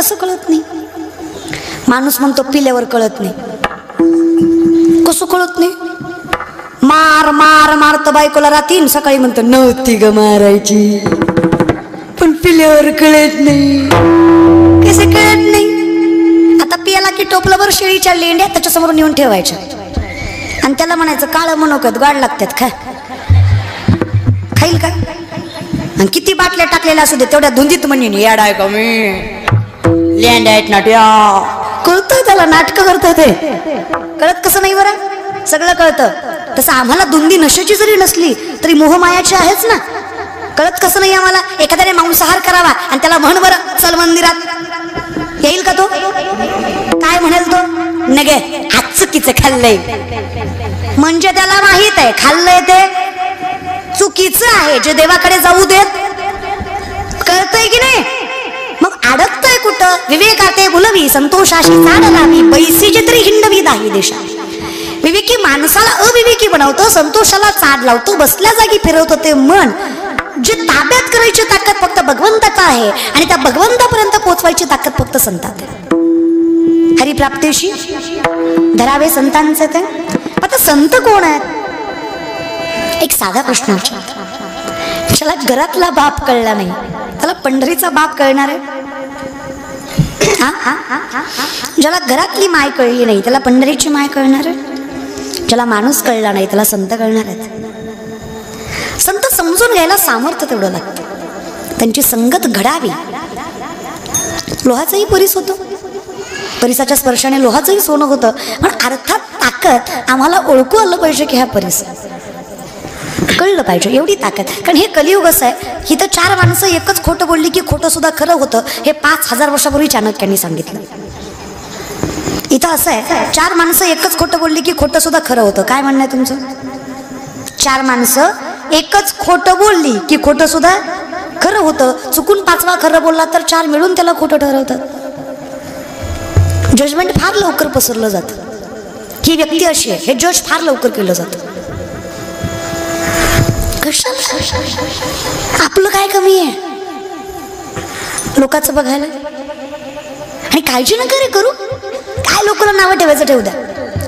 कसं कळत नाही? माणूस म्हणतो पिल्यावर कळत नाही. कसं कळत नाही? मार मार मारतं बायकोला रात्री, सकाळी म्हणतो नव्हती ग मारायची, पण पिल्यावर कळत नाही. कसे कळत नाही? आता पियाला की टोपल्यावर शेळीच्या लेंड्या त्याच्यासमोर नेऊन ठेवायच्या आणि त्याला म्हणायचं काळं मनोकत गाड लागतात खा, खाईल का? आणि किती बाटल्या टाकलेल्या असू दे तेवढ्या धुंदीत म्हणून याड आहे का मी लँड आहेत नाट्या. कळतंय त्याला, नाटकं करतं ते. कळत कसं नाही बरं? सगळं कळतं. तसं आम्हाला धुंदी नशेची जरी नसली तरी मोहमायाची आहेच ना. कळत कसं नाही आम्हाला? एखाद्याने मांसाहार करावा आणि त्याला म्हण बरं चल मंदिरात, येईल का तो? काय म्हणेल तो? नगे आज चुकीचं खाल्लंय. म्हणजे त्याला माहित आहे खाल्लंय ते चुकीचं आहे, जे देवाकडे जाऊ देत. कळतंय की नाही? मग अडकतंय कुठं? विवेकाते बुलवी संतोषाशी चाड लावी, बैसीची तरी हिंडवी दाही देशा. विवेकी माणसाला अविवेकी बनवतो, संतोषाला चाड लावतो, बसल्या जागी फिरवतो ते मन. जे ताब्यात करायची ताकद फक्त भगवंताचा आहे आणि त्या भगवंतापर्यंत पोहोचवायची ताकद फक्त संतात आहे. हरिप्राप्तीशी धरावे संतांचे ते. आता संत कोण आहेत? एक साधा प्रश्न विचारतो. ज्याला घरातला बाप कळला नाही त्याला पंढरीचा बाप कळणार आहे? ज्याला घरातली माय कळली नाही त्याला पंढरीची माय कळणार आहे? ज्याला माणूस कळला नाही त्याला संत कळणार आहेत? संत समजून घ्यायला सामर्थ्य तेवढं लागतं. त्यांची संगत घडावी. लोहाचाही परीस होतो, परिसाच्या स्पर्शाने लोहाचंही सोनं होतं, पण अर्थात ताकद आम्हाला ओळखू आलं पाहिजे की ह्या परिस कळलं पाहिजे, एवढी ताकद. कारण हे कलियुग असं आहे, ही तर 4 माणसं एकच खोटं बोलली की खोटं सुद्धा खरं होतं. हे 5000 वर्षापूर्वी चाणक्यांनी सांगितलं. इथं असं आहे, 4 माणसं एकच खोटं बोलली की खोटं सुद्धा खरं होतं. काय म्हणणं आहे तुमचं? 4 माणसं एकच खोटं बोलली की खोटं सुद्धा खरं होतं. चुकून 5वा खरं बोलला तर 4 मिळून त्याला खोटं ठरवतात. जजमेंट फार लवकर पसरलं जातं. ही व्यक्ती अशी आहे, हे जज फार लवकर केलं जातं. आपलं काय कमी आहे लोकांचं बघायला? आणि काळजी नका रे करू. काय लोकांना नावं ठेवायचं ठेवू द्या.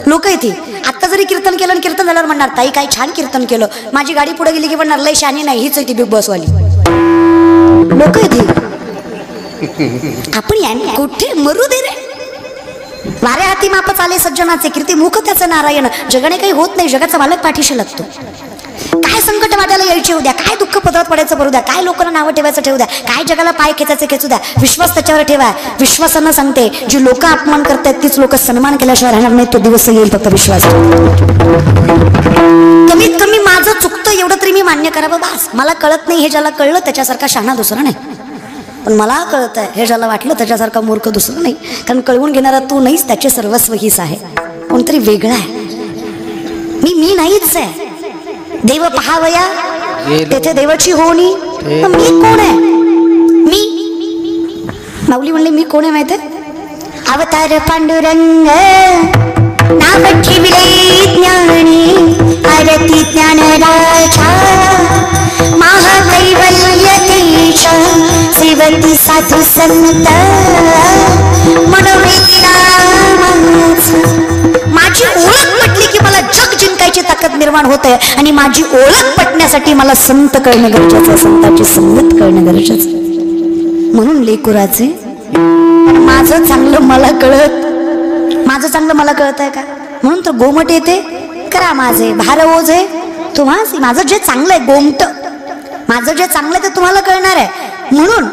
लोक येते आता जरी कीर्तन केलं आणि कीर्तन झाल्यावर म्हणणार ताई काय छान कीर्तन केलं. माझी गाडी पुढे गेली की म्हणणार लय शानी नाही, हीच होती बिग बॉस वाली. लोक येते. आपण यांनी कुठे मरू दे रे. वाऱ्या हाती माप चाले सज्जनाचे, कीर्ती मुख त्याचं नारायण. जगाने काही होत नाही, जगाचा मालक पाठीशी लागतो. काय संकट वाटायला यायचे उद्या, काय दुःख पदरात पडायचं पडू द्या, काय लोकांना नावं ठेवायचं ठेवू द्या, काय जगाला पाय खेचायचं खेचू द्या. विश्वास त्याच्यावर ठेवा. विश्वासानं सांगते, जी लोक अपमान करतात तीच लोक सन्मान केल्याशिवाय राहणार नाही. तो दिवस येईल, फक्त विश्वास. कमीत कमी माझं चुकतं एवढं तरी मी मान्य करावं बास. मला कळत नाही हे ज्याला कळलं त्याच्यासारखा शहाणा दुसरा नाही, पण मला कळत आहे हे ज्याला वाटलं त्याच्यासारखा मूर्ख दुसरा नाही. कारण कळवून घेणारा तू नाहीस, त्याचे सर्वस्व हीच आहे. कोणतरी वेगळा आहे. मी नाहीच आहे. देव पहावया तेथे देवाची होणी. मी कोण आहे? मी माऊली म्हणले मी कोण आहे माहिती आहे? अवतार पांडुरंग नाव ठेविले ज्ञानी, आरती ज्ञानराजा महाकैवल्य तेज, सेवती साधू संत मनोवेदिला. माझी ओळख पटली की मला जग जिंकायची ताकद निर्माण होते, आणि माझी ओळख पटण्यासाठी मला संत कळणं गरजेचं आहे, संतांची संगत कळणं गरजेचं. म्हणून लेकुराचे माझं चांगलं मला कळत, माझं चांगलं मला कळत आहे का? म्हणून तर गोमट येते करा माझे भार ओझे तुम्हा. माझं जे चांगलं आहे गोमट, माझं जे चांगलं आहे ते तुम्हाला कळणार आहे. म्हणून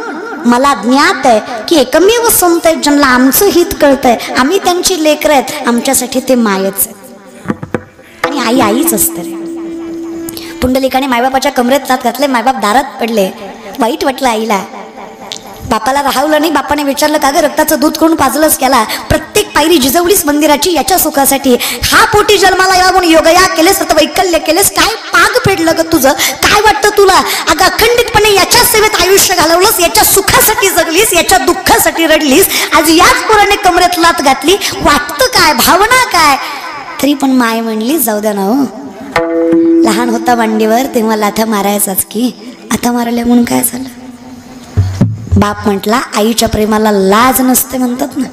मला ज्ञात आहे की एकमेव संत आहेत ज्यांना आमचं हित कळतंय. आम्ही त्यांची लेकरं आहेत, आमच्यासाठी ते मायच आणि आई आईच असते रे. पुंडलिकाने मायबापाच्या कमरेत हात घातले, मायबाप दारात पडले. वाईट वाटलं आईला. बापाला राहवलं नाही. बापाने विचारलं का ग रक्ताचं दूध करून पाजलंच केला, प्रत्येक पायरी जिजवलीस मंदिराची याच्या सुखासाठी. हा पोटी जन्माला यावा म्हणून योगया केलेस, आता वैकल्य केलेस, काय पाग फेडलं ग तुझं? काय वाटतं तुला? अगं अखंडितपणे याच्या सेवेत आयुष्य घालवलंस, याच्या सुखासाठी जगलीस, याच्या दुःखासाठी रडलीस. आज याच पोराने कमरेत लात घातली. वाटतं काय, भावना काय? तरी पण माय म्हणली जाऊ द्या ना हो, लहान होता मांडीवर तेव्हा लाथा मारायचाच की, आता मारल्या म्हणून काय झालं? बाप म्हटला आईच्या प्रेमाला लाज नसते म्हणतात ना,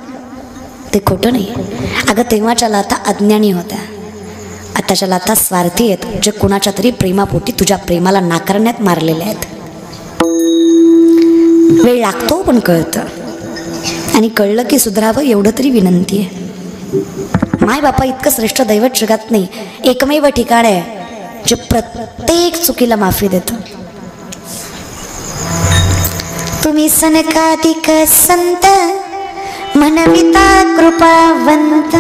ते खोटं नाही. अगं तेव्हाच्या लाथा अज्ञानी होत्या, आताच्या लाथा स्वार्थी आहेत, जे कुणाच्या तरी प्रेमापोटी तुझ्या प्रेमाला नाकारण्यात मारलेले आहेत. वेळ लागतो पण कळतं, आणि कळलं की सुधरावं एवढं तरी विनंती आहे. माय बापा इतकं श्रेष्ठ दैवत जगात नाही, एकमेव ठिकाण आहे जे प्रत्येक चुकीला माफी देतं. तुम्ही सनकाधिक संत म्हणविता कृपावंत,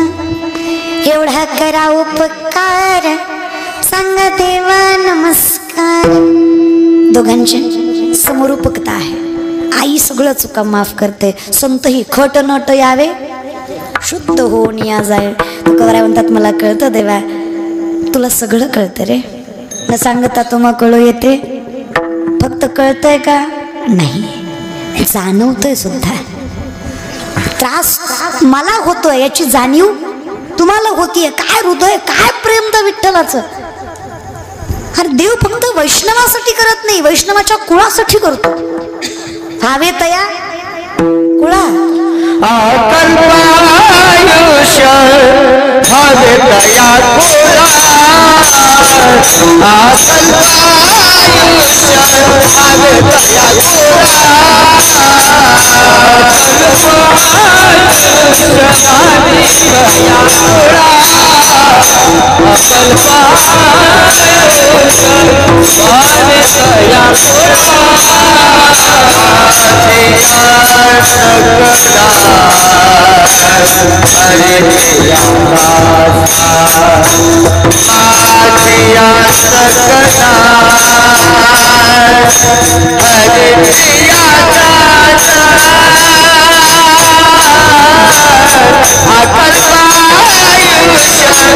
एवढा करा उपकार सांग देवा नमस्कार. दोघांची समरूपकता आहे. आई सगळं चुका माफ करते, संत ही खट नट यावे शुद्ध होऊन या जाय. तुकाराय म्हणतात मला कळतं देवा, तुला सगळं कळतं रे, न सांगता तुम्हा कळू येते. फक्त कळतंय का नाही, जाणवतंय सुद्धा. त्रास मला होतोय याची जाणीव तुम्हाला होतीये. काय हृदय, काय प्रेम त्या विठ्ठलाचं. अरे देव फक्त वैष्णवासाठी करत नाही, वैष्णवाच्या कुळासाठी करतो. हवे तया कुळा अकल्पायुष्य हवे तया कुळा, अकल्पायुष्य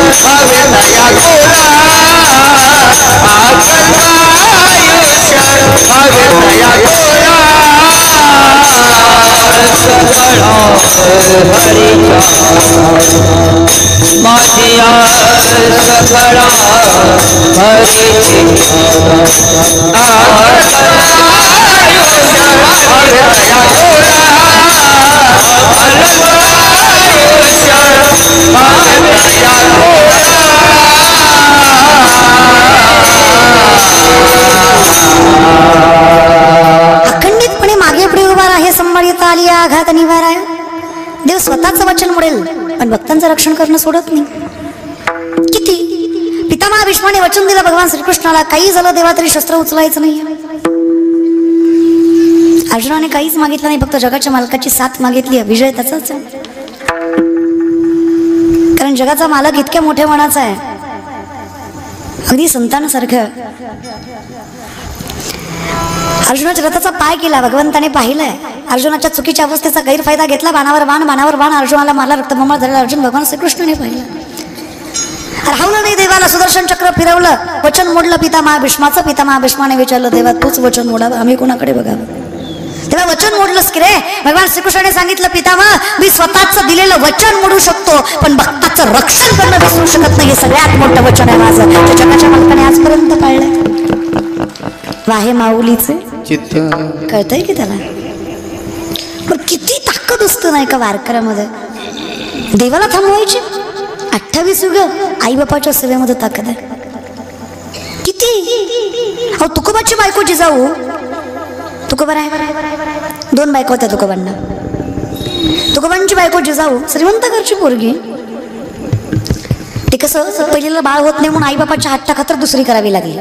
हवे तया कुळा, अखंडितपणे मागे पुढे उभा आहे, संभाळीत आली आघात निवाराय. देव स्वतःच वचन मोडेल पण भक्तांचं रक्षण करणं सोडत नाही. किती पितामहा भीष्माने वचन दिलं भगवान श्रीकृष्णाला, काही झालं देवा तरी शस्त्र उचलायचं नाही. अर्जुनाने काहीच मागितलं नाही, फक्त जगाच्या मालकाची साथ मागितली. विजय त्याचाच आहे, कारण जगाचा मालक इतक्या मोठ्या मनाचा आहे, अगदी संतानासारखं. अर्जुनाच्या रथाचा पाय केला, भगवंताने पाहिलंय. अर्जुनाच्या चुकीच्या अवस्थेचा गैरफायदा घेतला, बाणावर बाण बाणावर बाण अर्जुनाला मारला, रक्तबंबाळ झालेला अर्जुन भगवान श्रीकृष्णाने पाहिलं. राहुलं नाही देवाला, सुदर्शन चक्र फिरवलं, वचन मोडलं पितामहा भीष्माचं. पितामहा भीष्माने विचारलं देवा तूच वचन मोडावं, आम्ही कोणाकडे बघावं. तेव्हा वचन मोडलंस की रे. भगवान श्रीकृष्णाने सांगितलं पितामहा मी स्वतःच दिलेलं वचन मोडू शकतो, पण भक्ताचं रक्षण करणं विसरू शकत नाही. हे सगळ्यात मोठं वचन आहे माझं, जे जगाच्या मालकाने आजपर्यंत पाळलंय. वाहे माऊलीचे चित्त कळतंय की त्याला. पण किती ताकद असतं नाही का वारकऱ्यामध्ये, देवाला थांबवायची. 28 युग आई बापाच्या सेवेमध्ये ताकद आहे किती. अहो तुकोबाची बायको जिजाऊ, तुकोबा आहे, 2 बायको होत्या तुकोबांना. तुकोबांची बायको जिजाऊ श्रीमंत घरची पोरगी. ते कसं पहिलेला बाळ होत नाही म्हणून आई बापाच्या हट्टाखातर दुसरी करावी लागली.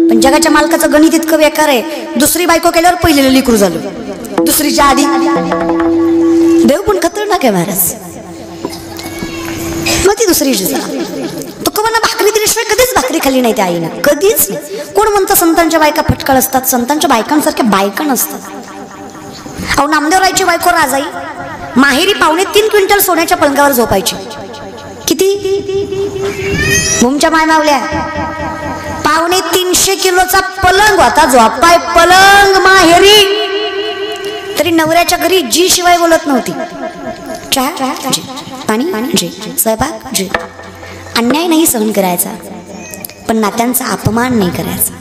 पण जगाच्या मालकाचं गणित इतकं बेकार आहे, दुसरी बायको केल्यावर पहिलेलं लिकरू झालं, दुसरीच्या आधी. देव पण खतरनाक आहे महाराज. मग ती दुसरी जिजाऊ तुकोबांना भाकरी दिल्याशिवाय कधीच भाकरी खाल्ली नाही त्या आईनं, कधीच नाही. कोण म्हणतं संतांच्या बायका फटकळ असतात, संतांच्या बायकांसारख्या बायका नसतात. अहो नामदेवरायची बायको राजाई माहेरी 3.5 क्विंटल सोन्याच्या पलंगावर झोपायची. किती भूमच्या माय मावल्या, 350 किलोचा पलंग होता, झोपाय पलंग माहेरी. तरी नवऱ्याच्या घरी जी शिवाय बोलत नव्हती. चहा जी, पाणी जी, स्वयंपाक जी. अन्याय नाही सहन करायचा, पण नात्यांचा अपमान नाही करायचा.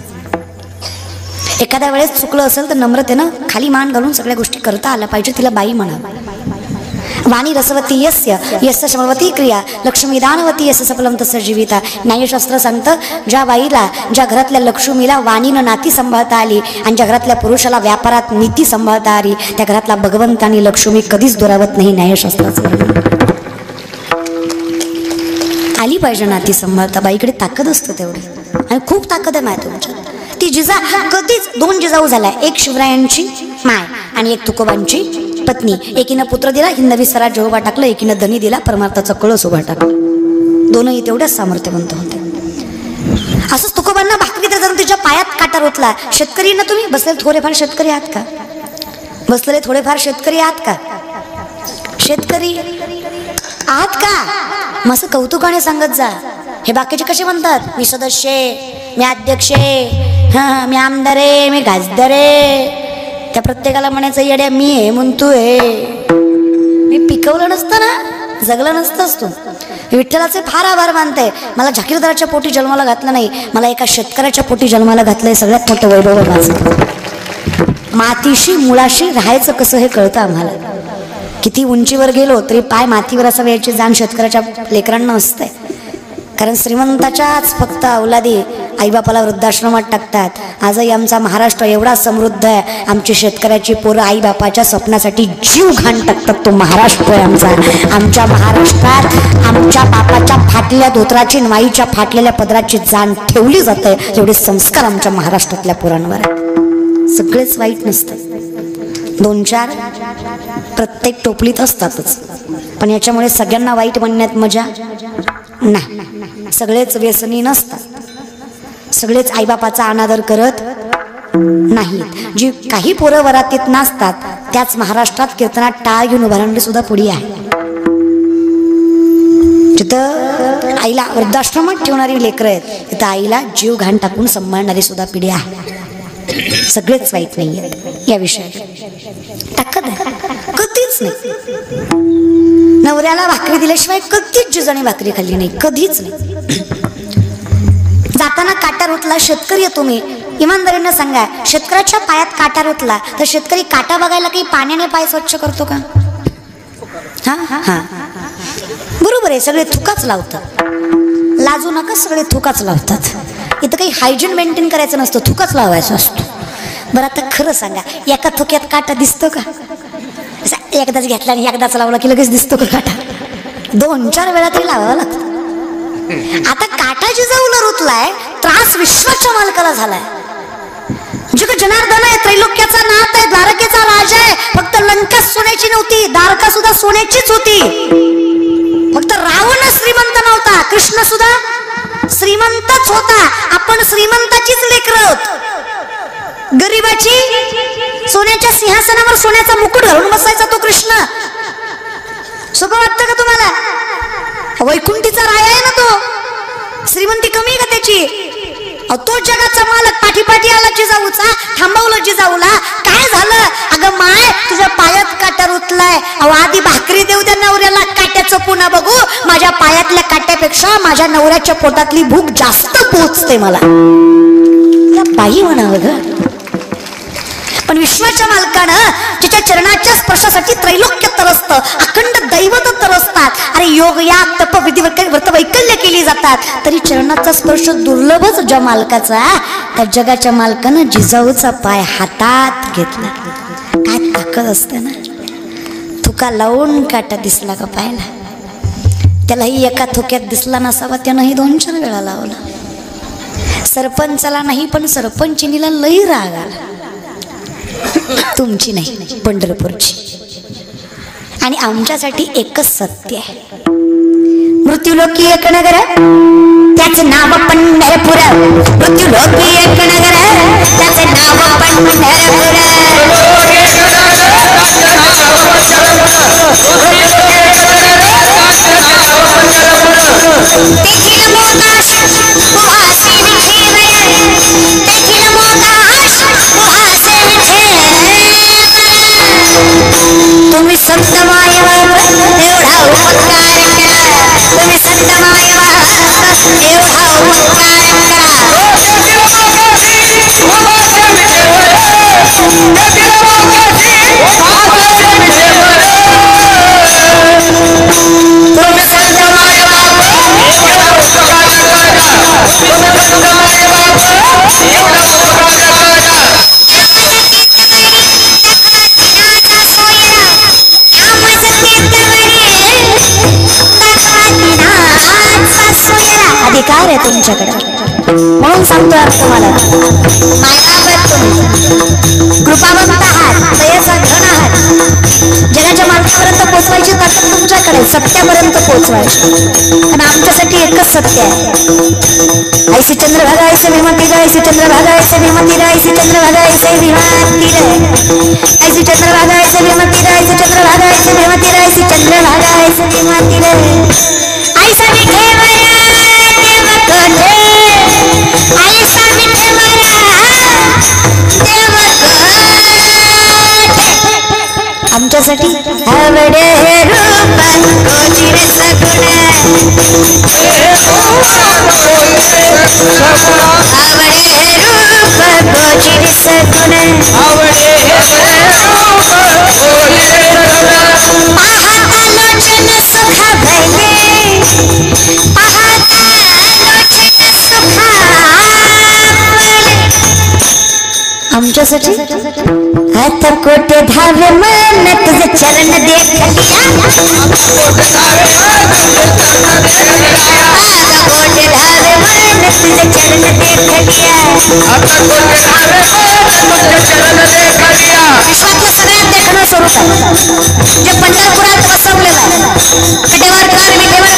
एखाद्या वेळेस चुकलं असेल तर नम्रतेनं खाली मान घालून सगळ्या गोष्टी करता आल्या पाहिजे. तिला बाई म्हणा. वाणी रसवती यस्य यस्य शमवती क्रिया लक्ष्मी दानवती यस्य सफलम तस्य जीविता. न्यायशास्त्र सांगतं, ज्या बाईला, ज्या घरातल्या लक्ष्मीला वाणीनं नाती सांभाळता आली आणि ज्या घरातल्या पुरुषाला व्यापारात नीती सांभाळता आली, त्या घरातला भगवंत आणि लक्ष्मी कधीच दुरावत नाही. न्यायशास्त्राचं आली पाहिजे नाती सांभाळता. बाईकडे ताकद असतं तेवढी, आणि खूप ताकद आहे माय तुमच्यात. ती जिजा कधीच 2 जिजाऊ झाल्या, एक शिवरायांची माय आणि एक तुकोबांची पत्नी. एकीनं पुत्र दिला, हिंदवी स्वराज्य उभा टाकलं. एकीनं धनी दिला, परमार्थाचा कळस उभा टाकला. दोनही तेवढ्याच सामर्थ्यवंत होते. असंच तुकोबांना भाकरी तर जाऊन तिच्या पायात काटा रोतला. शेतकरी ना तुम्ही बसलेले थोडेफार शेतकरी आहात का? बसलेले थोडेफार शेतकरी आहात का? शेतकरी आहात का? मग असं कौतुकाने सांगत जा. हे बाकीचे कसे म्हणतात, मी सदस्य आहे, मी अध्यक्ष आहे, हा मी आमदार आहे, मी खासदार आहे. त्या प्रत्येकाला म्हणायचं येड्या मी आहे म्हणून तू आहे. मी पिकवलं नसतं ना, जगलं नसतंच तू. विठ्ठलाचे फार आभार मानते. मला जागीरदाराच्या पोटी जन्माला घातलं नाही, मला एका शेतकऱ्याच्या पोटी जन्माला घातलंय. सगळ्यात मोठं वैभव माझं. मातीशी मुळाशी राहायचं कसं हे कळतं आम्हाला. किती उंचीवर गेलो तरी पाय मातीवर असा वेळची जाण शेतकऱ्याच्या लेकरांना असते. कारण श्रीमंताच्याच फक्त अवलादी आईबापाला वृद्धाश्रमात टाकतात. आजही आमचा महाराष्ट्र एवढा समृद्ध आहे, आमची शेतकऱ्याची पोरं आईबापाच्या स्वप्नासाठी जीव घाण टाकतात. तो महाराष्ट्र आहे आमचा. आमच्या महाराष्ट्रात आमच्या बापाच्या फाटलेल्या धोत्राची, माईच्या फाटलेल्या पदराची जाण ठेवली जाते. एवढे संस्कार आमच्या महाराष्ट्रातल्या पोरांवर. सगळेच वाईट नसतात, 2-4 प्रत्येक टोपलीत असतातच. पण याच्यामुळे सगळ्यांना वाईट म्हणण्यात मजा नाही. सगळेच व्यसनी नसतात, सगळेच आईबापाचा अनादर करत नाहीत. जी काही पोरं वरातीत नाचतात त्याच महाराष्ट्रात कीर्तनात टाळ घेऊन उभारणारी सुद्धा पुढी आहे. जिथं आईला वृद्धाश्रमात ठेवणारी लेकरं आहेत, तिथं आईला जीव घाण टाकून सांभाळणारी सुद्धा पिढी आहे. सगळेच वाईट नाही आहेत या विषयात. ताकद आहे कधीच नाही. नवऱ्याला भाकरी दिल्याशिवाय कधीच जिजाने भाकरी खाल्ली नाही, कधीच नाही. जाताना काटा रुतला. शेतकरी आहे तुम्ही, इमानदारीनं सांगा, शेतकऱ्याच्या पायात काटा रुतला तर शेतकरी काटा बघायला काही पाण्याने पाय स्वच्छ करतो का? हा हा बरोबर आहे. सगळे थुकाच लावतात. लाजू नका, सगळे थुकाच लावतात. इथं काही हायजीन मेंटेन करायचं नसतं, थुकाच लावायचं असतो. बरं आता खरं सांगा, एका थुक्यात काटा दिसतो का? एकदाच घेतला आणि एकदाच लावला की लगेच दिसतो का काटा? 2-4 वेळा तरी लावावं लागतं. आता काटा जिजाऊला रुतलाय, त्रास विश्वाच्या मालकाला झालाय. जग जनार्दन आहे, त्रैलोक्याचा नाथ आहे, द्वारकेचा राजा आहे. फक्त लंका सोन्याची नव्हती, द्वारका सुद्धा सोन्याचीच होती. फक्त रावण श्रीमंत नव्हता, कृष्ण सुद्धा श्रीमंतच होता. आपण श्रीमंताचीच लेकरं आहोत. गरीबाची सोन्याच्या सिंहासनावर सोन्याचा मुकुट घालून बसायचा तो कृष्ण. सोपं वाटतं का तुम्हाला? वैकुंठीचा राया आहे ना तो. श्रीमंती कमी आहे का त्याची? तो जगाचा मालक पाठीपाठी आला जिजाऊचा, थांबवलं जिजाऊला. काय झालं? अगं माय, तुझ्या पायात काटा रुतलाय. अहो आधी भाकरी देऊ द्या नवऱ्याला, काट्याचं पुन्हा बघू. माझ्या पायातल्या काट्यापेक्षा माझ्या नवऱ्याच्या पोटातली भूक जास्त पोचते मला. बाई म्हणावं ग. पण विश्वाच्या मालकानं तिच्या चरणाच्या स्पर्शासाठी त्रैलोक्य तरसतं, अखंड दैवत तरसतात. अरे योग या तप विधी व्रत वैकल्य केली जातात, तरी चरणाचा स्पर्श दुर्लभच ज्या मालकाचा, त्या जगाच्या मालकानं जिजाऊचा पाय हातात घेतला. काय ताकद असते ना. थुका लावून काटा दिसला का पायला? त्यालाही एका थुक्यात दिसला नसावा, त्यानंही 2-4 वेळा लावला. सरपंचाला नाही पण सरपंचिनीला लई राग आला. तुमची नाही, पंढरपूरची. आणि आमच्यासाठी एकच सत्य आहे, मृत्यूलोकी एक नगर त्याचे नाव पंढरपूर. मृत्यूलोकी एक नगर त्याचे नाव पंढरपूर. देखील मोकाश उहासे विठे, देखील मोकाश उहासे विठे. तुम्ही संत मायबाप एवढा उपकार करा, तुम्ही संत मायबाप एवढा उपकार करा. आहे तुमच्याकडे, म्हणून सांगतोय तुम्हाला. मायबाप आहेत तुम्ही, कृपावंत आहात, दयेचा धन आहात. जगाच्या मार्गापर्यंत पोचवायची ताकद तुमच्याकडे, सत्यापर्यंत पोचवायची. आणि आमच्यासाठी एकच सत्य आहे. ऐसी चंद्रभागा ऐसे विमती रे, ऐसी चंद्रभागा ऐसे विमती रे, ऐसी चंद्रभागा ऐसे विमती रे, ऐसी चंद्रभागा ऐसे विमती रे, ऐसी चंद्रभागा ऐसे विमती रे, ऐसी चंद्रभागा ऐसे विमती रे. ऐसा विठेवरा देव कोठे, ऐसा विठेवरा देव कोठे. आमच्यासाठी आवडे रूप गोचिर सगुण, आवडे रूप गोचिर सगुण, पाहता लोचन सुख भले, पाहता लोचन सुख भले. आमच्यासाठी आता कोटे धावे मन तुझे चरण देखलिया, कोटे धावे मन तुझे चरण देखलिया. विश्वातलं सगळ्यात देखणं स्वरूप आहे जे पंढरपुरात वसवलेलं आहे. विठेवर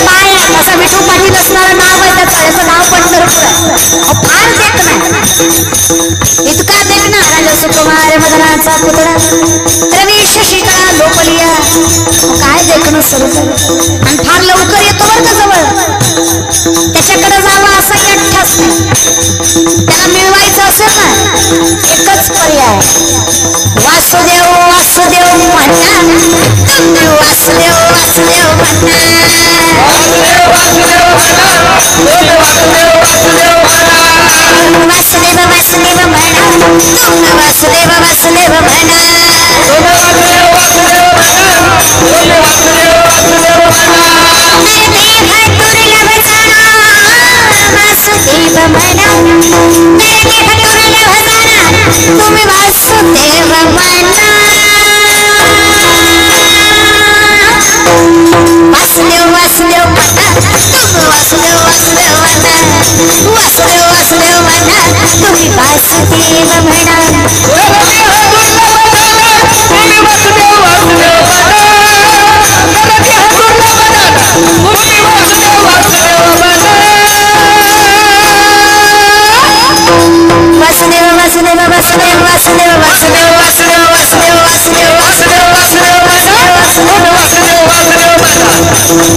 पाय असा विठू पाटील असणारं नाव आहे त्याचं, याचं नाव पंढरपूर आहे. फार देखणं आहे, इतका देखणं. राजा सुकुमार मदनाचा पुतळा रवी शशिकळा लोपलिया, काय देखणं स्वरूप आहे. आणि फार लवकर येतो बरं का जवळ. त्याच्याकडे जावं असं एकठाच नाही, त्याला मिळवायचं असेल ना एकच पर्याय, वासुदेव वासुदेव म्हणा तुम्ही, वासुदेव वासुदेव म्हणा, वासुदेव वासुदेव म्हणा तुम्ही, वासुदेव वासुदेव म्हणा. वासुदेव म्हणा, तुम्ही वासुदेव म्हणा. वासुदेव वासुदेव म्हणा तुम्ही, वासुदेव वासुदेव म्हणा, वासुदेव वासुदेव म्हणा तुम्ही, वासुदेव म्हणा. वासुदेव वासुदेव वासुदेव वासुदेव वासुदेव वासुदेव वासुदेव वासुदेव वासुदेव वासुदेव वासुदेव वासुदेव वासुदेव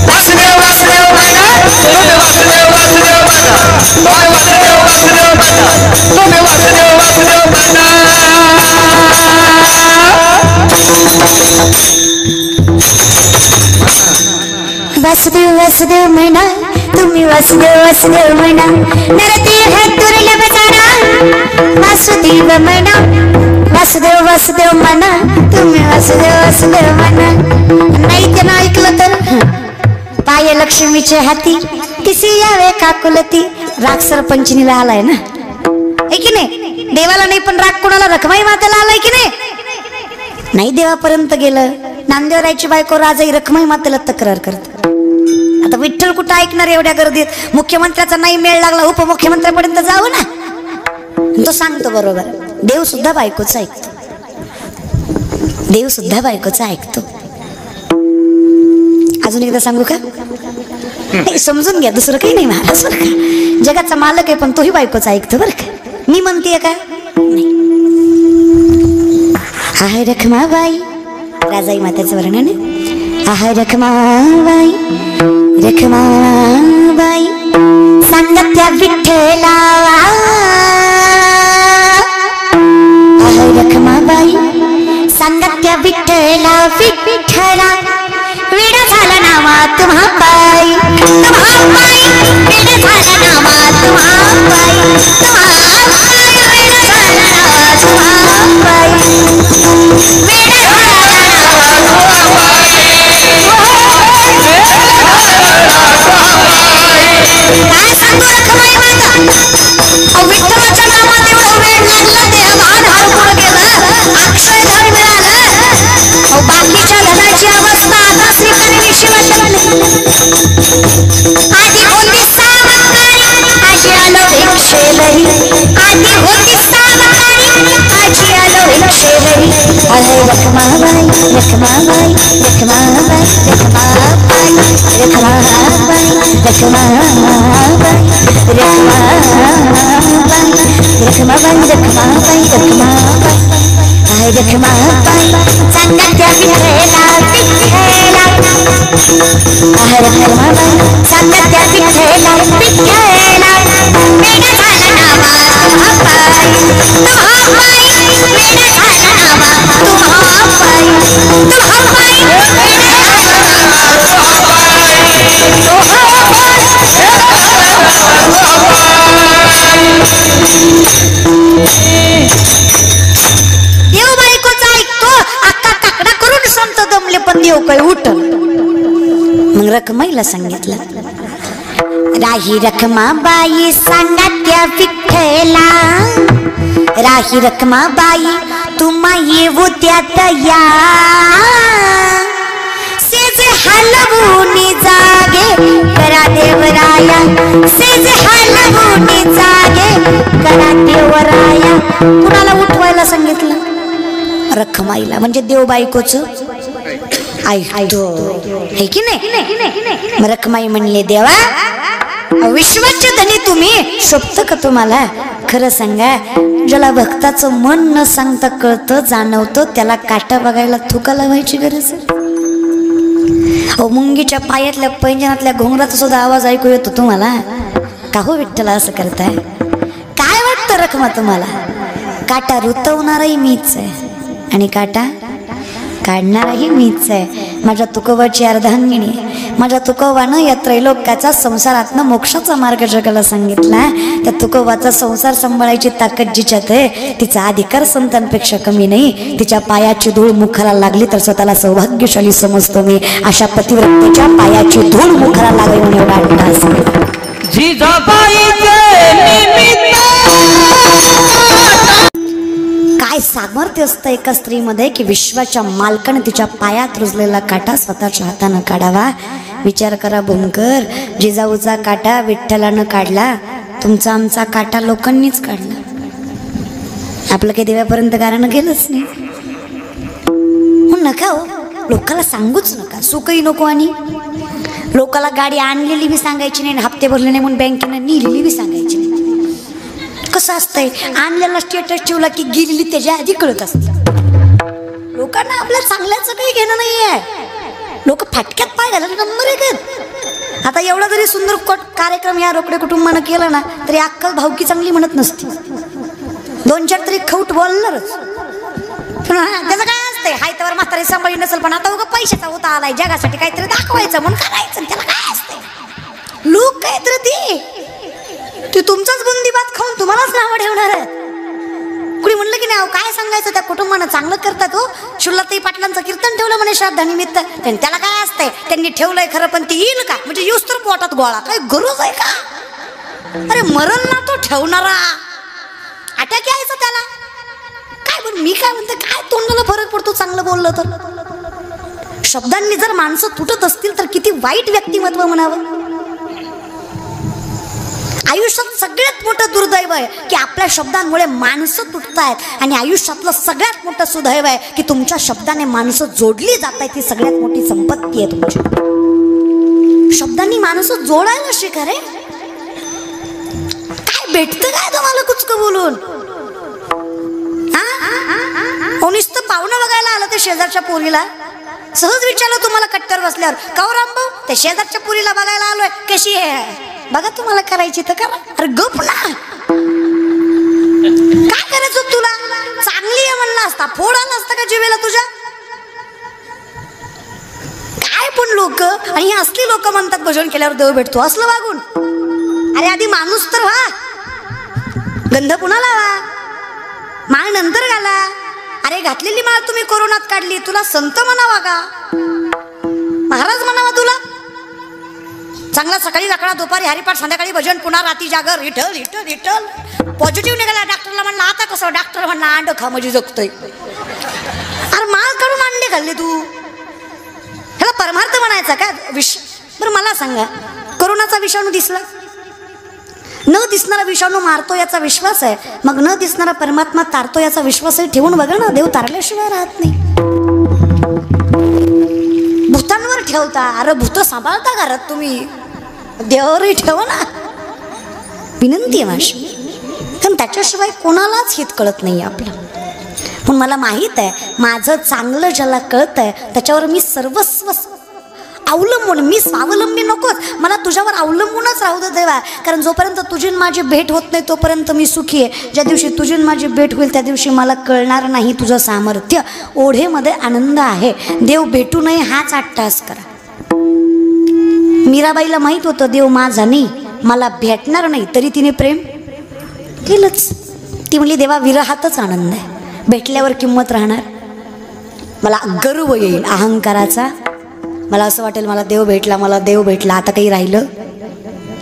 वासुदेव वासुदेव म्हणा, वासुदेव वासुदेव म्हणा, वासुदेव वासुदेव म्हणा, तुम्ही वासुदेव वासुदेव म्हणा. वासुदेव वासुदेव म्हणा तुम्ही, वासुदेव वासुदेव म्हणा. नरदेह दुर्लभ जाणा, वासुदेव म्हणा, वासुदेव वासुदेव म्हणा तुम्ही, वासुदेव वासुदेव म्हणा. नाही त्यानं ऐकलं तर पाय लक्ष्मीचे हाती, किसी यावे काकुलती. राग सरपंचिनीला आलाय ना, आहे की नाही. देवाला नाही पण राग कोणाला, रखमाई मातेला आलाय की नाही. नाही देवापर्यंत गेलं. नांदेवरायची बायको राजाई रखमाई मातेला तक्रार करत. आता विठ्ठल कुठं ऐकणार एवढ्या गर्दीत. मुख्यमंत्र्याचा नाही मेळ लागला, उपमुख्यमंत्र्यापर्यंत जाऊ ना. तो सांगतो बरोबर, देव सुद्धा बायकोचं ऐकतो, देव सुद्धा बायकोचं ऐकतो. अजून एकदा सांगू का? समजून घ्या, दुसरं काही नाही महाराज बरं का. जगाचा मालक आहे पण तोही बायकोचं ऐकतो बरं का. मी म्हणतेय का आहे रखमाबाई, राजाई मातेचं वर्णन. आहे रखमाबाई, रखमाबाई सांगत त्या विठ्ठला. आहे रखमाबाई सांगत त्या विठ्ठला, विठ्ठला वेडा झाला नावा तुम्हा पायी, तुम्हा पायी वेडा झाला नावा तुम्हा पायी, तुम्हा पायी वेडा झाला नावा तुम्हा पायी, वेडा झाला नावा तुम्हा पायी. काय सांगू रखमाई माता, विठ्ठलाच्या नावात एवढं वेळ लागला, देहभान हरपून गेलं, अक्षय धन मिळालं. बाकीच्या धनाची अवस्था आता श्रीकानी शिवाय आधी होती सावकारी, रखमाबाई सांगत्या विठ्ठला विठ्ठला आहे रखमाबाई सांगत्या विठ्ठला विठ्ठला मेघ झाला नावा तुम्हाबाई तुम्हाबाई मेघ झाला नावा तुम्हाबाई तुम्हाबाई देव बायकोचा ऐकतो अक्का काकडा करून संत दमले पण देव काय उठल मग रखमाईला सांगितलं राही रखमाबाई सांगा त्या विठ्ठला राही रखमाबाई तुम्हा येऊ त्यात या सेज हलवून जागे करा देवराया सेज हलवून जागे करा देवराया कुणाला उठवायला सांगितलं रखमाईला म्हणजे देव बायकोचं ऐकतो हे की नाही रखमाई म्हणले देवा विश्वाचे धनी तुम्ही शोभत का तुम्हाला खरं सांगा ज्याला भक्ताचं मन न सांगता कळतं जाणवतं त्याला काटा बघायला थुका लावायची गरज आहे अहो मुंगीच्या पायातल्या पैंजनातल्या घोंगराचा सुद्धा आवाज ऐकू येतो तुम्हाला का हो विठ्ठला असं करताय काय वाटतं रखमा तुम्हाला काटा रुतवणाराही मीच आहे आणि काटा काढणाराही मीच आहे माझ्या तुकोबाची अर्धांगिणी माझ्या तुकोबानं या त्रैलोक्याचा संसारातनं मोक्षाचा मार्ग जगाला सांगितला त्या तुकोबाचा संसार सांभाळायची ताकद जिच्यात आहे तिचा अधिकार संतांपेक्षा कमी नाही तिच्या पायाची धूळ मुखाला लागली तर स्वतःला सौभाग्यशाली समजतो मी अशा पतिव्रतेच्या पायाची धूळ मुखाला लागली म्हणून एवढा अट्टहास काय सामर्थ्य असतं एका स्त्रीमध्ये की विश्वाच्या मालकाने तिच्या पायात रुजलेला काटा स्वतःच्या हातानं काढावा विचार करा भूमकर जिजाऊचा काटा विठ्ठलानं काढला तुमचा आमचा काटा लोकांनीच काढला आपलं काही देवापर्यंत गारानं गेलंच नाही नका हो लोकाला सांगूच नका सुखही नको आणि लोकाला गाडी आणलेली बी सांगायची नाही हप्ते भरले नाही म्हणून बँकेनं नेलेली बी सांगायची नाही कसं असतंय आणलेला स्टेटस ठेवला की गेलेली त्याच्या आधी कळत असत लोकांना आपल्या चांगल्याचं काही घेणं नाहीये लोक फाटक्यात पाय घालायला नंबर आहे का आता एवढा जरी सुंदर कार्यक्रम या रोकडे कुटुंबानं केला ना तरी अक्कल भावकी चांगली म्हणत नसती दोन चार तरी खौट बोलणारच त्याचं काय असतंय हाय त्यावर म्हातारी सांभाळी नसेल पण आता उगा पैशाचा होता आलाय जगासाठी काहीतरी दाखवायचं म्हणून करायचं त्याला काय असतंय लोक काहीतरी ते तुमचाच बुंदी भात खाऊन तुम्हालाच नावं ठेवणार आहे कुणी म्हणलं की नाही काय सांगायचं त्या कुटुंबानं चांगलं करतात हो शुल्लाताई पाटलांचं कीर्तन ठेवलं म्हणे श्राद्धानिमित्त त्याला काय असतंय त्यांनी ठेवलंय खरं पण ती येईल का म्हणजे येऊस तर पोटात गोळा काय गरज आहे का अरे मरण ना तो ठेवणारा अटॅक यायचं त्याला काय बरं मी काय म्हणते काय तोंडाला फरक पडतो चांगलं बोललं तर शब्दांनी जर माणसं तुटत असतील तर किती वाईट व्यक्तिमत्व म्हणावं आयुष्यात सगळ्यात मोठं दुर्दैव आहे की आपल्या शब्दांमुळे माणसं तुटतायत आणि आयुष्यातलं सगळ्यात मोठं सुदैव आहे की तुमच्या शब्दाने माणसं जोडली जात आहेत ती सगळ्यात मोठी संपत्ती आहे तुमची शब्दांनी माणसं जोडायला शिका रे काय भेटतं काय तुम्हाला कुचकं बोलून नुसतं पाहुणं बघायला आलं ते शेजारच्या पोरीला सहज विचारलं तुम्हाला कट्टर बसल्यावर काव रामभाऊ ते शेजारच्या पोरीला बघायला आलोय कशी आहे बघा तुम्हाला करायची तर करा अरे गप ना काय करायचं तुला चांगली आहे म्हणला असता फोड आला असता का जीवेला तुझ्या काय पण लोक आणि हे असली लोक म्हणतात भजन केल्यावर देव भेटतो असलं वागून अरे आधी माणूस तर व्हा गंध पुन्हा लावा माळ नंतर घाला अरे घातलेली माळ तुम्ही कोरोनात काढली तुला संत म्हणावा का महाराज म्हणावा तुला चांगला सकाळी लाकडा दुपारी हरिपाठ संध्याकाळी भजन पुन्हा रात्री जागर विठ्ठल विठ्ठल विठ्ठल पॉझिटिव्ह निघाला डॉक्टरला म्हणला आता कसं डॉक्टर म्हणला अंड खा म्हणजे जगतोय अरे माळ काढून अंडे खाल्ले तू ह्याला परमार्थ म्हणायचा का बरं मला सांगा कोरोनाचा विषाणू दिसला न दिसणारा विषाणू मारतो याचा विश्वास आहे मग न दिसणारा परमात्मा तारतो याचा विश्वासही ठेवून बघा ना देव तारल्याशिवाय राहत नाही भूतांवर ठेवता अरे भूत सांभाळता घरात तुम्ही देवावरही ठेवा ना विनंती आहे माझी कारण त्याच्याशिवाय कोणालाच हित कळत नाही आपलं पण मला माहीत आहे माझं चांगलं ज्याला कळत आहे त्याच्यावर मी सर्वस्व अवलंबून, मी स्वावलंबी नकोच, मला तुझ्यावर अवलंबूनच राहू दे देवा. कारण जोपर्यंत तुझी माझी भेट होत नाही तोपर्यंत मी सुखी आहे. ज्या दिवशी तुझी माझी भेट होईल त्या दिवशी मला कळणार नाही तुझं सामर्थ्य. ओढेमध्ये आनंद आहे. देव भेटू नये हाच अट्टास करा. मीराबाईला माहीत होतं देव माझा नाही, मला भेटणार नाही, तरी तिने प्रेम केलंच. ती म्हणली देवा विरहातच आनंद आहे, भेटल्यावर किंमत राहणार. मला गर्व येईल अहंकाराचा. मला असं वाटेल मला देव भेटला, मला देव भेटला, आता काही राहिलं.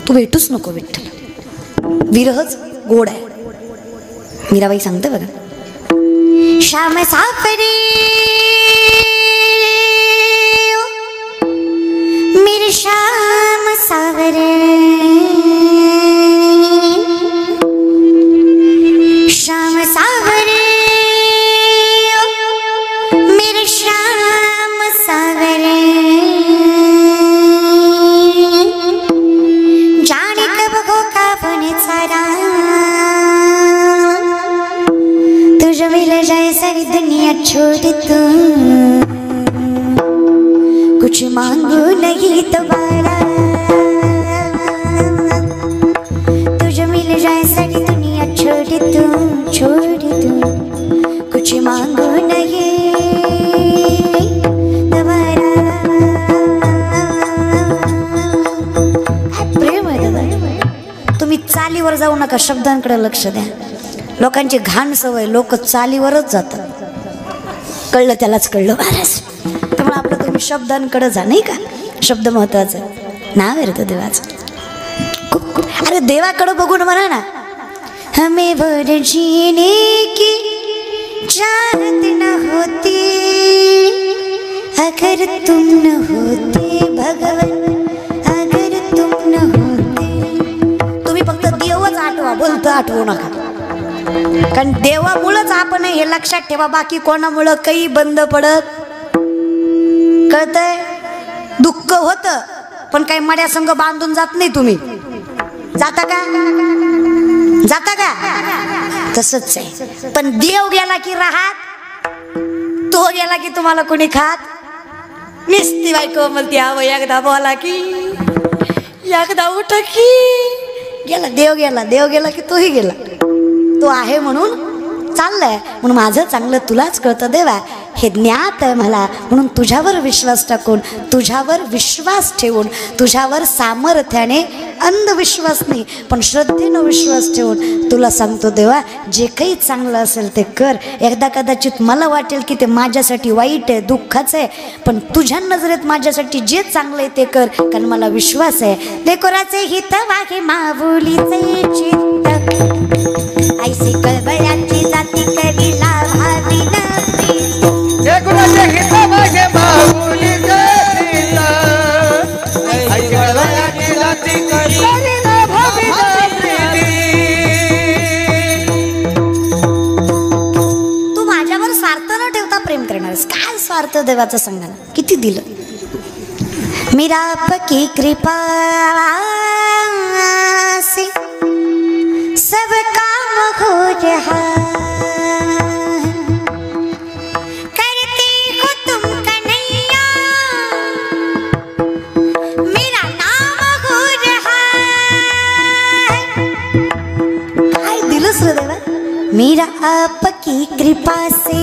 तू भेटूच नको विठ्ठल. विरहच गोड आहे. मीराबाई सांगते बघा, श्याम साफरे मेरे श्याम सावरे, श्याम सावरे मेरे श्याम सावरे, जाने कब होगा बनसारा, तुझे मिल जाए सारी दुनिया छोड़ तू, कुछ मांगू नहीं दोबारा, तुझे मिल जाए सारी दुनिया छोड़ तू, कुछ मांगू नहीं दोबारा. प्रेम आहे दादा. तुम्ही चालीवर जाऊ नका, शब्दांकडे लक्ष द्या. लोकांची घाण सवय, लोक चालीवरच जातात. कळलं त्यालाच कळलं महाराज. त्यामुळे आपलं तुम्ही शब्दांकडे जा, नाही का. शब्द महत्वाचं, नाव आहे रे तो देवाचं. अरे देवाकडे बघून म्हणा ना, हमें वर जीने की चाहत न होती अगर तुम न होते भगवान, अगर तुम न होते. तुम्ही फक्त देवच आठवा, बोलतो आठवू नका. कारण देवामुळंच आपण हे लक्षात ठेवा, बाकी कोणामुळं काही बंद पडत. कळतंय. दुःख होतं पण काही मड्या संग बांधून जात नाही. तुम्ही जाता का, जाता का. तसंच आहे. पण देव गेला की राहत, तो गेला की तुम्हाला कोणी खात. निस्ती बायको म्हणते हवं एकदा बोला की, एकदा उठ की. गेला देव, गेला देव गेला की तोही गेला. तो आहे म्हणून चाललाय, म्हणून माझं चांगलं तुलाच कळतं देवा. हे ज्ञात आहे मला, म्हणून तुझ्यावर विश्वास टाकून, तुझ्यावर विश्वास ठेवून, तुझ्यावर सामर्थ्याने, अंधविश्वास नाही पण श्रद्धेनं विश्वास ठेवून तुला सांगतो देवा, जे काही चांगलं असेल ते कर. एकदा कदाचित मला वाटेल की ते माझ्यासाठी वाईट आहे, दुःखाचं आहे, पण तुझ्या नजरेत माझ्यासाठी जे चांगलं आहे ते कर, कारण मला विश्वास आहे. लेकराचे हित वागे माऊलीचे चित्त, ऐसी कळबळ्याची जाती करीला भावी नव्हती. लेकराचे हित वागे माऊलीचे चित्त, ऐसी कळबळ्याची जाती करीला भावी नव्हती. तू माझ्यावर स्वार्थ न ठेवता प्रेम करणारस. काय स्वार्थ देवाचं सांगा ना, किती दिलं. मेरा आपकी कृपा से सब काम हो रहा, करते हो तुम कन्हैया, मेरा नाम हो रहा. काय दिलंस रे देवा. मेरा आपकी कृपा से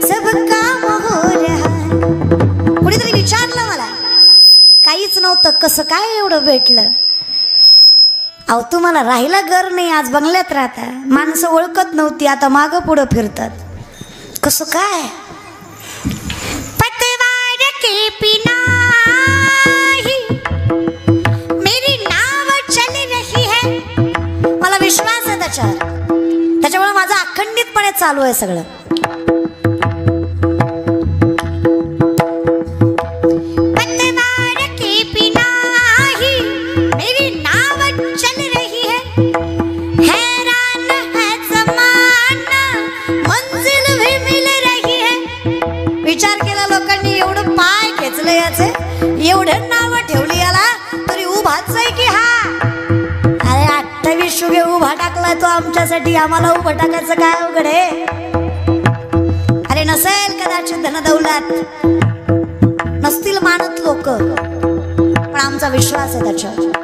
सब काम हो रहा. कुणीतरी विचारलं मला, काहीच नव्हतं, कसं काय एवढं भेटलं. अहो तुम्हाला राहिला घर नाही, आज बंगल्यात राहता. माणसं ओळखत नव्हती, आता मागं पुढं फिरतात. कसं काय. पतवार के बिना ही मेरी नाव चल रही है. मला विश्वास आहे त्याच्यामुळे माझं अखंडितपणे चालू आहे सगळं. एवढं नाव ठेवली याला तरी उभाच आहे की हा. अरे 28 शुगे उभा टाकलाय तो आमच्यासाठी, आम्हाला उभा टाकायचं काय अवघड आहे. नसेल कदाचित धनदौलत, नसतील मानत लोक, पण आमचा विश्वास आहे त्याच्यावर.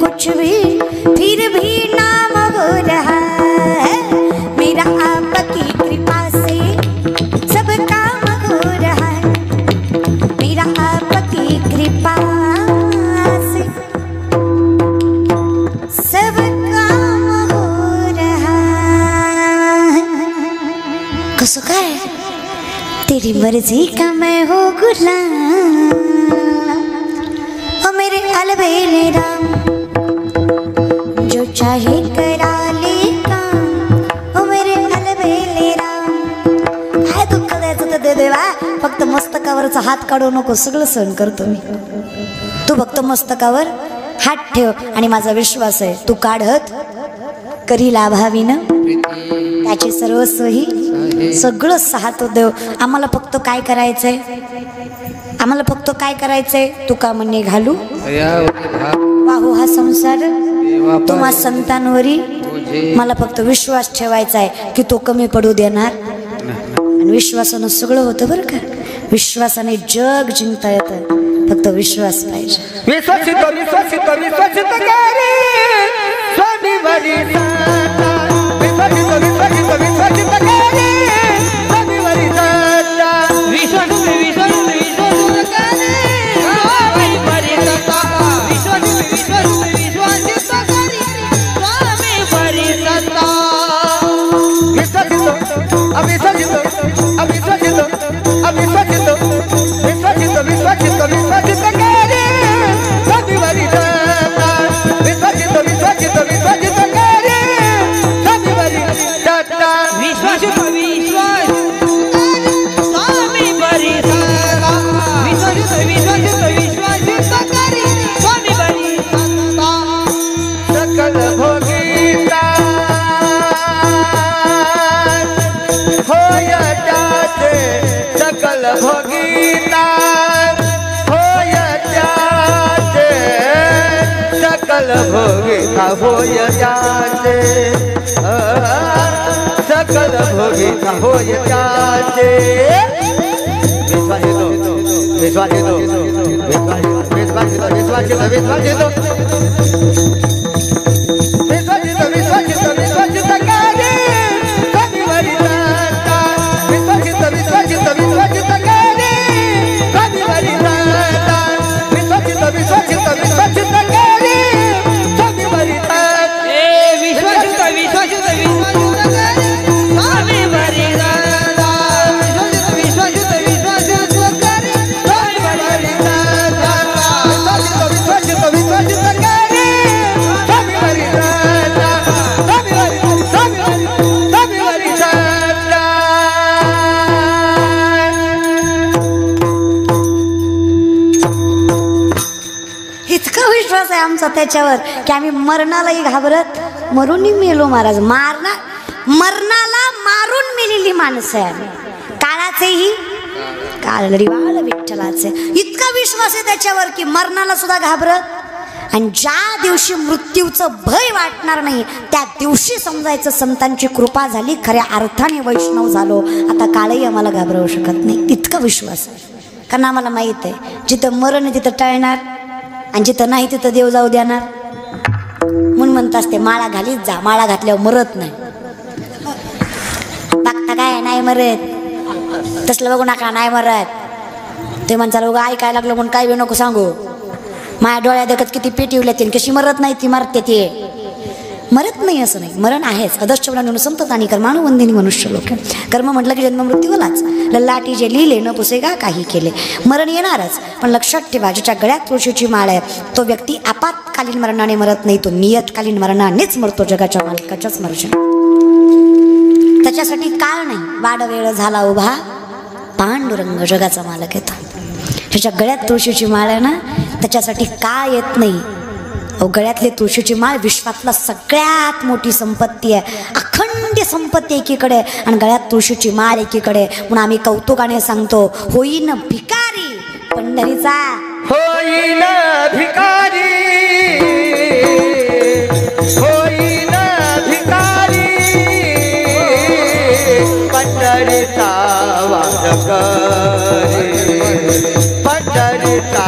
कुछ भी फिर भी नाम हो रहा है मेरा, आपकी कृपा से सब काम हो रहा है मेरा, आपकी कृपा से सब काम हो रहा है. कसं काय? तेरी मर्जी का मैं हो गुलाम, ओ मेरे अलबेले राम, जो चाहे करा ले काम, ओ मेरे अलबेले राम. काय दुःख द्यायचं तर दे देवा, फक्त मस्तकावरचा हात काढू नको, सगळं सहन करतो मी. तू फक्त मस्तकावर हात ठेव आणि माझा विश्वास आहे तू काढत करील अभावीनं त्याचे सर्वस्व ही सगळं साहतो देव. आम्हाला फक्त काय करायचंय, आम्हाला फक्त काय करायचंय, तुका म्हणणे घालू वाहू हा संसार तुम्हा संतांवरी. मला फक्त विश्वास ठेवायचा आहे की तो कमी पडू देणार, आणि विश्वासानं सगळं होतं बरं का. विश्वासाने जग जिंकता येतं, फक्त विश्वास पाहिजे. विश्वासित विश्वासित विश्वासित करे स्वामी वरी दाता, विश्वासित विश्वासित विश्वासित करे स्वामी वरी दाता, विश्वासित विश्वासित विश्वासित करे स्वामी वरी दाता, विश्वासित विश्वासित विश्वासित करे स्वामी वरी दाता. विश्वासित अविश्वासित अविश्वासित अविश्वासित विश्वासित विश्वासित विश्वासित करे स्वामी वरी दाता, विश्वासित विश्वासित विश्वासित करे स्वामी वरी दाता, विश्वासित विश्वास स्वामी वरी दाता, विश्वासित विश्वासित विश्वासित करे स्वामी वरी दाता. सकल भोगीता होय त्याचे, सकल भोगीता होय त्याचे, सकल भोगीता होय त्याचे, सकल भोगीता होय त्याचे. विश्वासितो विश्वासितो विश्वासितो विश्वासितो विश्वासितो विश्वासितो विश्वासित विश्वासित करे स्वामी वरी दाता, विश्वासित विश्वासित विश्वासित करे स्वामी वरी दाता, विश्वासित विश्वासित विश्वासित करे स्वामी वरी दाता, विश्वासित विश्वासित विश्वासित करे स्वामी वरी दाता, विश्वासित विश्वासित विश्वासित करे स्वामी वरी दाता, विश्वासित विश्वासित विश्वासित करे स्वामी वरी दाता, स्वामी वरी स्वामी वरी स्वामी वरी दाता. इतका विश्वास आहे आमचा त्याच्यावर की आम्ही मरणालाही घाबरत, मरूनही मेलो महाराज. मरणाला मारून मेलेली माणसं आहे आम्ही. काळाचेही काळ रिवाळ विठ्ठलाचे. इतका विश्वास आहे त्याच्यावर की मरणाला सुद्धा घाबरत, आणि ज्या दिवशी मृत्यूचं भय वाटणार नाही त्या दिवशी समजायचं संतांची कृपा झाली, खऱ्या अर्थाने वैष्णव झालो. आता काळही आम्हाला घाबरवू शकत नाही, इतका विश्वास आहे. कारण आम्हाला माहित आहे जिथं मरण आहे तिथं टळणार, आणि जिथं नाही तिथं देव जाऊ देणार. म्हणून म्हणतात ते माळा घालीत जा, माळा घातल्यावर मरत नाही. बघता काय नाही मरत, तसलं बघू नका, नाही मरत. ते म्हणतात बघा ऐकायला लागलं म्हणून काय बी नको सांगू. माझ्या डोळ्या देखत किती पेटी उलटते, कशी मरत नाही ती, मरते ते. मरत नाही असं नाही, मरण आहेच. अदश्चवला संतत आणि कर्मानुवंदिनी मनुष्य लोक. कर्म म्हटलं की जन्म मृत्यूलाच, लल्लाटी जे लिहिले न पुसेगा काही केले. मरण येणारच, पण लक्षात ठेवा ज्याच्या गळ्यात तुळशीची माळ आहे तो व्यक्ती आपत्कालीन मरणाने मरत नाही, तो नियतकालीन मरणानेच मरतो, जगाच्या मालकाच्याच मर्जी. त्याच्यासाठी काळ नाही, वाड वेळ झाला उभा पांडुरंग जगाचा मालक येतो. ज्याच्या गळ्यात तुळशीची माळ आहे ना त्याच्यासाठी काळ येत नाही. गळ्यातली तुळशीची माळ विश्वातला सगळ्यात मोठी संपत्ती आहे, अखंड संपत्ती एकीकडे, आणि गळ्यात तुळशीची माळ एकीकडे. म्हणून आम्ही कौतुकाने सांगतो, होईन भिकारी पंढरीचा होईन भिकारी होईन भिकारी पंढरीचा वारकरी पंढरीचा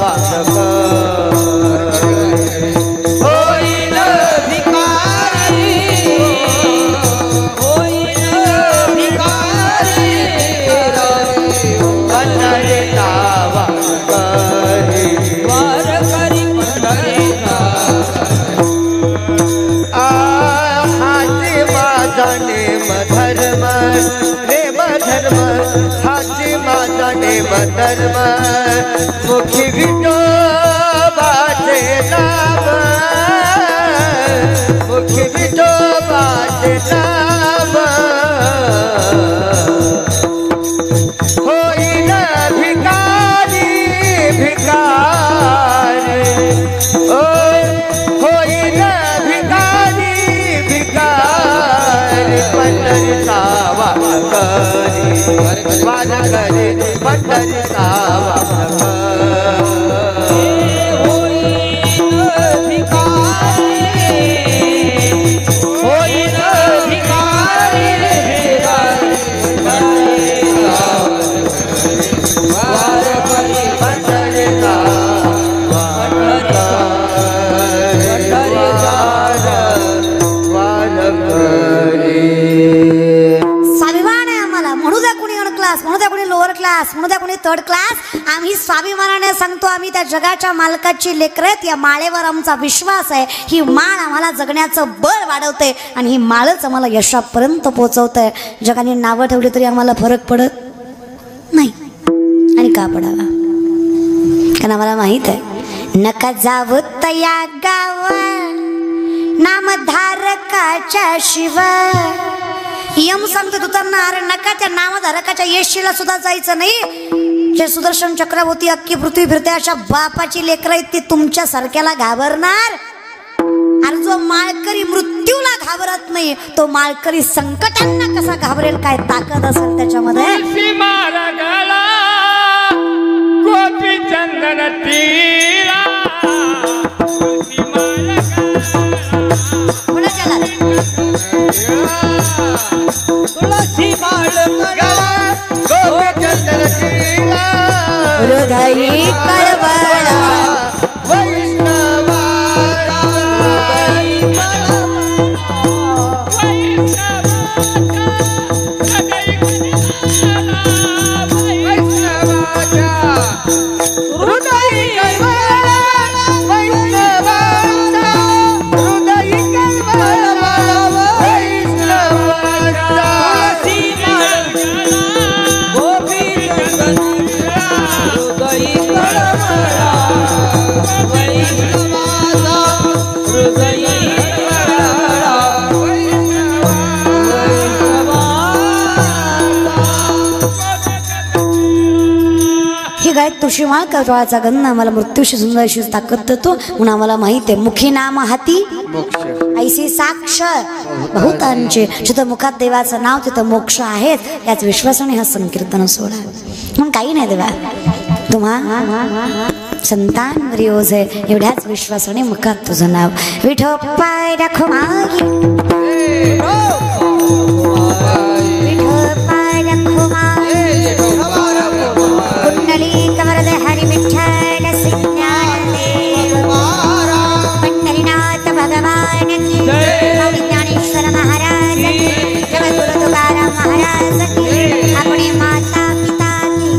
वारकरी होईन भिकारी होईन भिकारी पंढरीचा वारकरी वारकरी पंढरीचा हाती माझा नेम धर्म नेम धर्म हाती माझा नेम धर्म मुखी विठोबाचे नाम मुखी विठोबाचे नाम होईन भिकारी भिकारी होईन भिकारी भिकारी पंढरीचा वारकरी वारकरी पंढरीचा वारकरी होईन भिकारी होईन भिकारी वारकरी पंढरीचा स्वाभिमान आहे आम्हाला. म्हणू द्या कोणी अन क्लास, म्हणू द्या कोणी लोअर क्लास, म्हणू द्या कोणी थर्ड क्लास, आम्ही स्वाभिमानाने सांगतो आम्ही त्या जगाच्या मालकाची लेकरं आहेत. या माळेवर आमचा विश्वास आहे. ही माळ आम्हाला जगण्याचं बळ वाढवते आणि ही माळच आम्हाला यशापर्यंत पोहोचवते. जगाने नावं ठेवली तरी आम्हाला फरक पडत नाही. आणि का पडावा? कारण आम्हाला माहित आहे नका जावं तया गावा नामधारकाच्या शिवाय. यम सांगते तू तर नार नका त्या नामधारकाच्या येशीला सुद्धा जायचं नाही. जे सुदर्शन चक्रवर्ती अख्खी पृथ्वी फिरते अशा बापाची लेकरं आहेत ती तुमच्या सारख्याला घाबरणार. आणि जो माळकरी मृत्यूला घाबरत नाही तो माळकरी संकटांना कसा घाबरेल? काय ताकद असेल त्याच्यामध्ये. गोपी चंदन तीरा तुळसी माळ गोपी चंदन तीरा हृदयी कळवळा गायक तुळशीमाळ कवळाचा गंध आम्हाला मृत्यूशी सुंदरशी ताकद देतो. म्हणून आम्हाला माहित आहे मुखी नाम हाती ऐसी साक्ष बहुतांचे. जिथं मुखात देवाचं नाव तिथं मोक्ष आहेत. याच विश्वासाने हा संकीर्तन सोहळा. म्हणून काही नाही देवा तुम्हा संतान रिओज आहे एवढ्याच विश्वासाने मुखात तुझं नाव विठोपाय राखो मागी विठोपाय राखो मागी कुंडली कमरद हरि विठ्ठल सिज्ञानदेव पंढरीनाथ भगवान की ज्ञानेश्वर महाराज की जगद्गुरु तुकाराम महाराज की अपने माता पिता की.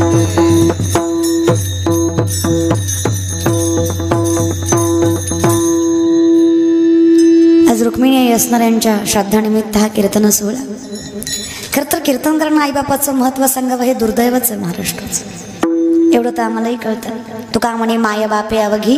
आज रुक्मिणी असणाऱ्यांच्या श्राद्धानिमित्त हा कीर्तन सोहळा. खरं तर कीर्तन करणं आईबापाचं महत्त्व सांगावं हे दुर्दैवच आहे महाराष्ट्राचं. एवढं तर आम्हालाही कळतं. तुका म्हणे माय बापे अवघी